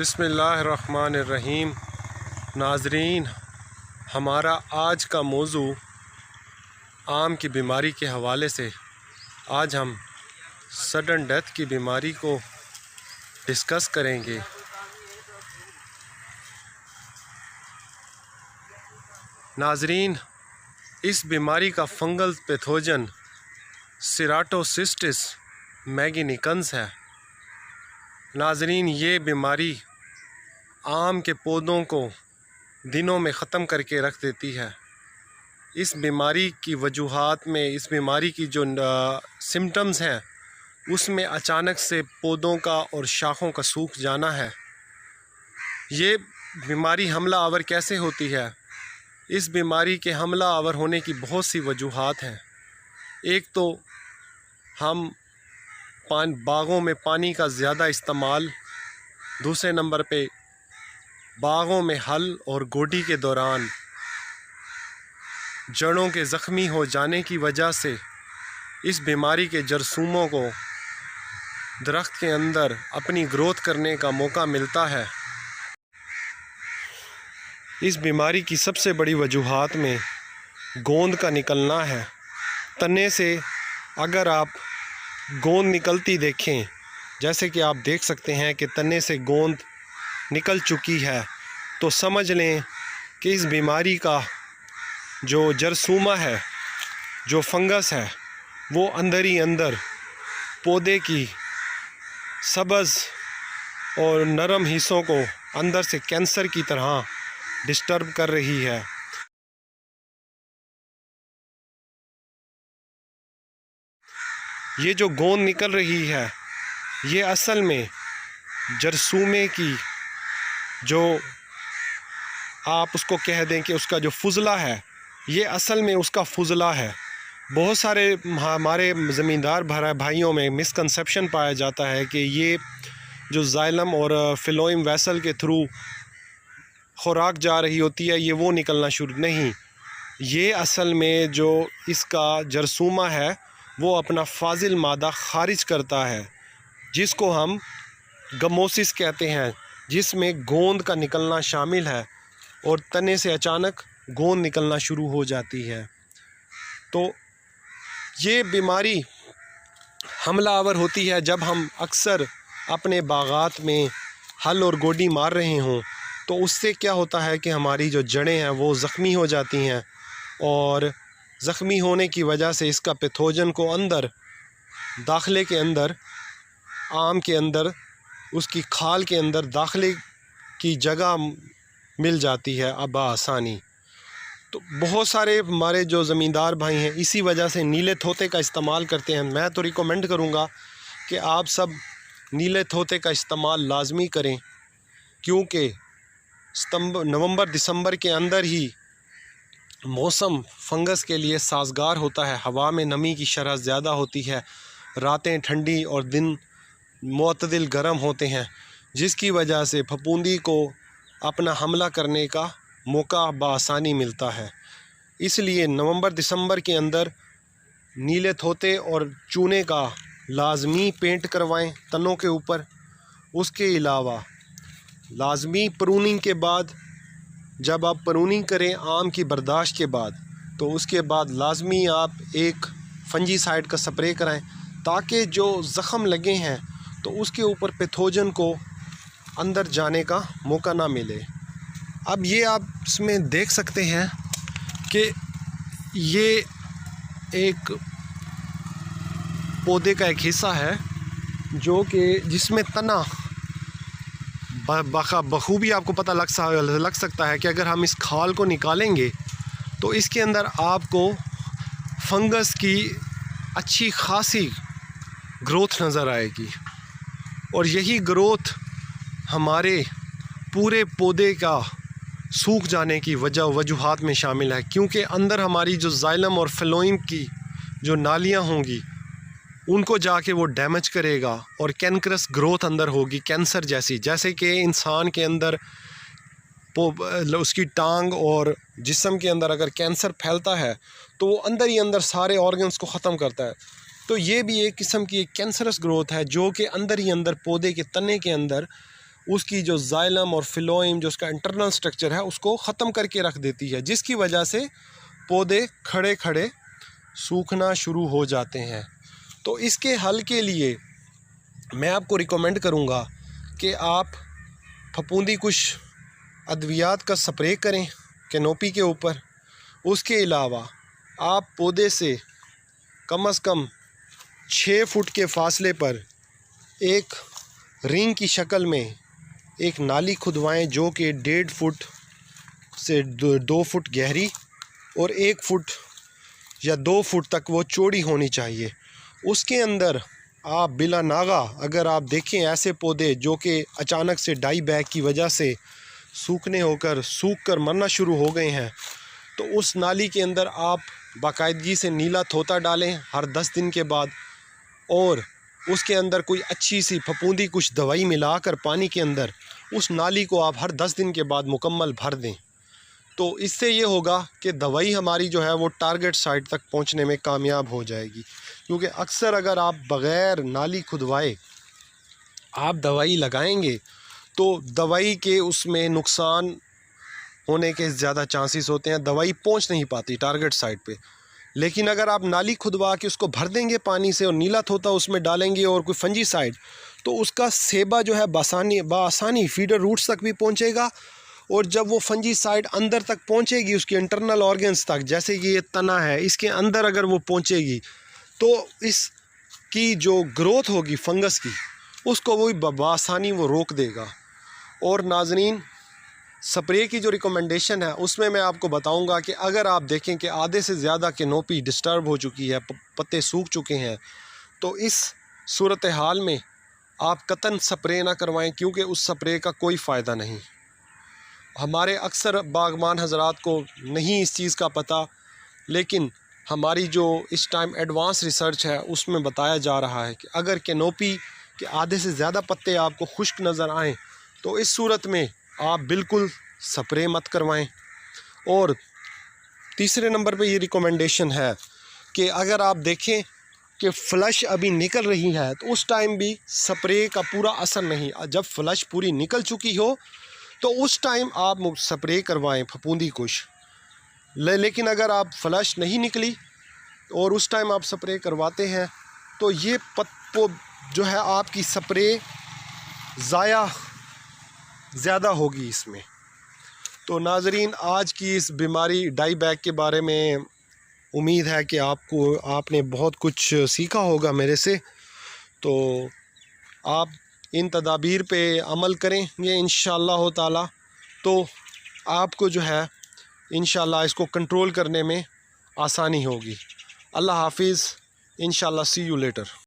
बिस्मिल्लाहिर्रहमानिर्रहीम। नाज़रीन, हमारा आज का मौजू आम की बीमारी के हवाले से आज हम सडन डेथ की बीमारी को डिस्कस करेंगे। नाज़रीन, इस बीमारी का फंगल पैथोजन सीराटोसिस्टिस मैगिनिकन्स है। नाज़रीन, ये बीमारी आम के पौधों को दिनों में ख़त्म करके रख देती है। इस बीमारी की वजूहात में, इस बीमारी की जो सिम्टम्स हैं उसमें अचानक से पौधों का और शाखों का सूख जाना है। ये बीमारी हमला आवर कैसे होती है? इस बीमारी के हमला आवर होने की बहुत सी वजूहात हैं। एक तो हम बागों में पानी का ज़्यादा इस्तेमाल, दूसरे नंबर पे बागों में हल और गोडी के दौरान जड़ों के ज़ख्मी हो जाने की वजह से इस बीमारी के जरसूमों को दरख्त के अंदर अपनी ग्रोथ करने का मौका मिलता है। इस बीमारी की सबसे बड़ी वजूहात में गोंद का निकलना है। तने से अगर आप गोंद निकलती देखें, जैसे कि आप देख सकते हैं कि तने से गोंद निकल चुकी है, तो समझ लें कि इस बीमारी का जो जरसूमा है, जो फंगस है, वो अंदर ही अंदर पौधे की सब्ज़ और नरम हिस्सों को अंदर से कैंसर की तरह डिस्टर्ब कर रही है। ये जो गोंद निकल रही है, ये असल में जरसूमे की, जो आप उसको कह दें कि उसका जो फुजला है, ये असल में उसका फुजला है। बहुत सारे हमारे ज़मींदार भाइयों में मिसकंसेप्शन पाया जाता है कि ये जो जाइलम और फिलोइम वेसल के थ्रू खुराक जा रही होती है, ये वो निकलना शुरू नहीं। ये असल में जो इसका जरसूमा है वो अपना फाजिल मादा खारिज करता है, जिसको हम गमोसिस कहते हैं, जिसमें गोंद का निकलना शामिल है और तने से अचानक गोंद निकलना शुरू हो जाती है। तो ये बीमारी हमला आवर होती है जब हम अक्सर अपने बागात में हल और गोडी मार रहे हों, तो उससे क्या होता है कि हमारी जो जड़ें हैं वो ज़ख्मी हो जाती हैं और ज़ख्मी होने की वजह से इसका पैथोजन को अंदर दाखिले के अंदर, आम के अंदर, उसकी खाल के अंदर दाखिले की जगह मिल जाती है अब आसानी। तो बहुत सारे हमारे जो ज़मींदार भाई हैं इसी वजह से नीले थोते का इस्तेमाल करते हैं। मैं तो रिकमेंड करूँगा कि आप सब नीले थोते का इस्तेमाल लाजमी करें, क्योंकि नवंबर दिसंबर के अंदर ही मौसम फंगस के लिए साज़गार होता है। हवा में नमी की शरह ज़्यादा होती है, रातें ठंडी और दिन मुतदिल गर्म होते हैं, जिसकी वजह से फफूंदी को अपना हमला करने का मौका बआसानी मिलता है। इसलिए नवंबर दिसंबर के अंदर नीले थोते और चूने का लाजमी पेंट करवाएं तनों के ऊपर। उसके अलावा लाजमी प्रूनिंग के बाद, जब आप प्रूनिंग करें आम की बर्दाश्त के बाद, तो उसके बाद लाजमी आप एक फंजीसाइड का स्प्रे कराएं, ताकि जो ज़ख़म लगे हैं तो उसके ऊपर पैथोजन को अंदर जाने का मौका ना मिले। अब ये आप इसमें देख सकते हैं कि ये एक पौधे का एक हिस्सा है जो कि जिसमें तना बखूबी आपको पता लग सकता है कि अगर हम इस खाल को निकालेंगे तो इसके अंदर आपको फंगस की अच्छी खासी ग्रोथ नज़र आएगी, और यही ग्रोथ हमारे पूरे पौधे का सूख जाने की वजूहात में शामिल है, क्योंकि अंदर हमारी जो जाइलम और फिलोइम की जो नालियाँ होंगी उनको जाके वो डैमेज करेगा और कैंसरस ग्रोथ अंदर होगी, कैंसर जैसी। जैसे कि इंसान के अंदर उसकी टांग और जिस्म के अंदर अगर कैंसर फैलता है तो वो अंदर ही अंदर सारे ऑर्गन्स को ख़त्म करता है। तो ये भी एक किस्म की एक कैंसरस ग्रोथ है जो कि अंदर ही अंदर पौधे के तने के अंदर उसकी जो जाइलम और फिलोइम जो उसका इंटरनल स्ट्रक्चर है उसको ख़त्म करके रख देती है, जिसकी वजह से पौधे खड़े खड़े सूखना शुरू हो जाते हैं। तो इसके हल के लिए मैं आपको रिकमेंड करूँगा कि आप फफूंदी कुछ अद्वियात का स्प्रे करें कैनोपी के ऊपर। उसके अलावा आप पौधे से कम से कम 6 फुट के फासले पर एक रिंग की शक्ल में एक नाली खुदवाएं, जो कि 1.5 फुट से 2 फुट गहरी और 1 फुट या 2 फुट तक वो चौड़ी होनी चाहिए। उसके अंदर आप बिला नागा, अगर आप देखें ऐसे पौधे जो कि अचानक से डाई बैक की वजह से सूख कर मरना शुरू हो गए हैं, तो उस नाली के अंदर आप बाकायदगी से नीला थोता डालें हर 10 दिन के बाद, और उसके अंदर कोई अच्छी सी फफूंदी कुछ दवाई मिलाकर पानी के अंदर उस नाली को आप हर 10 दिन के बाद मुकम्मल भर दें। तो इससे ये होगा कि दवाई हमारी जो है वो टारगेट साइट तक पहुंचने में कामयाब हो जाएगी। क्योंकि अक्सर अगर आप बग़ैर नाली खुदवाए आप दवाई लगाएंगे तो दवाई के उसमें नुकसान होने के ज़्यादा चांसेस होते हैं, दवाई पहुंच नहीं पाती टारगेट साइट पे। लेकिन अगर आप नाली खुदवा के उसको भर देंगे पानी से और नीला थोता उसमें डालेंगे और कोई फंजीसाइड, तो उसका सेबा जो है बासानी फीडर रूट्स तक भी पहुंचेगा, और जब वो फंजीसाइड अंदर तक पहुंचेगी उसके इंटरनल ऑर्गन्स तक, जैसे कि ये तना है इसके अंदर अगर वो पहुंचेगी तो इसकी जो ग्रोथ होगी फंगस की उसको वो बासानी वो रोक देगा। और नाज़रीन, स्प्रे की जो रिकमेंडेशन है उसमें मैं आपको बताऊंगा कि अगर आप देखें कि आधे से ज़्यादा कैनोपी डिस्टर्ब हो चुकी है, पत्ते सूख चुके हैं, तो इस सूरत हाल में आप कतन स्प्रे ना करवाएं, क्योंकि उस स्प्रे का कोई फ़ायदा नहीं। हमारे अक्सर बागबान हजरात को नहीं इस चीज़ का पता, लेकिन हमारी जो इस टाइम एडवांस रिसर्च है उसमें बताया जा रहा है कि अगर कैनोपी के आधे से ज़्यादा पत्ते आपको खुश्क नज़र आएँ तो इस सूरत में आप बिल्कुल स्प्रे मत करवाएं। और तीसरे नंबर पे ये रिकमेंडेशन है कि अगर आप देखें कि फ्लश अभी निकल रही है तो उस टाइम भी स्प्रे का पूरा असर नहीं, जब फ्लश पूरी निकल चुकी हो तो उस टाइम आप स्प्रे करवाएं फफूंदी कुश। लेकिन अगर आप फ्लश नहीं निकली और उस टाइम आप स्प्रे करवाते हैं तो ये जो है आपकी स्प्रे ज़ाया ज़्यादा होगी इसमें। तो नाज़रीन, आज की इस बीमारी डाई बैक के बारे में उम्मीद है कि आपने बहुत कुछ सीखा होगा मेरे से। तो आप इन तदाबीर पे अमल करेंगे इंशाअल्लाह ताला, तो आपको जो है इंशाअल्लाह इसको कंट्रोल करने में आसानी होगी। अल्लाह हाफिज़, इंशाअल्लाह सी यू लेटर।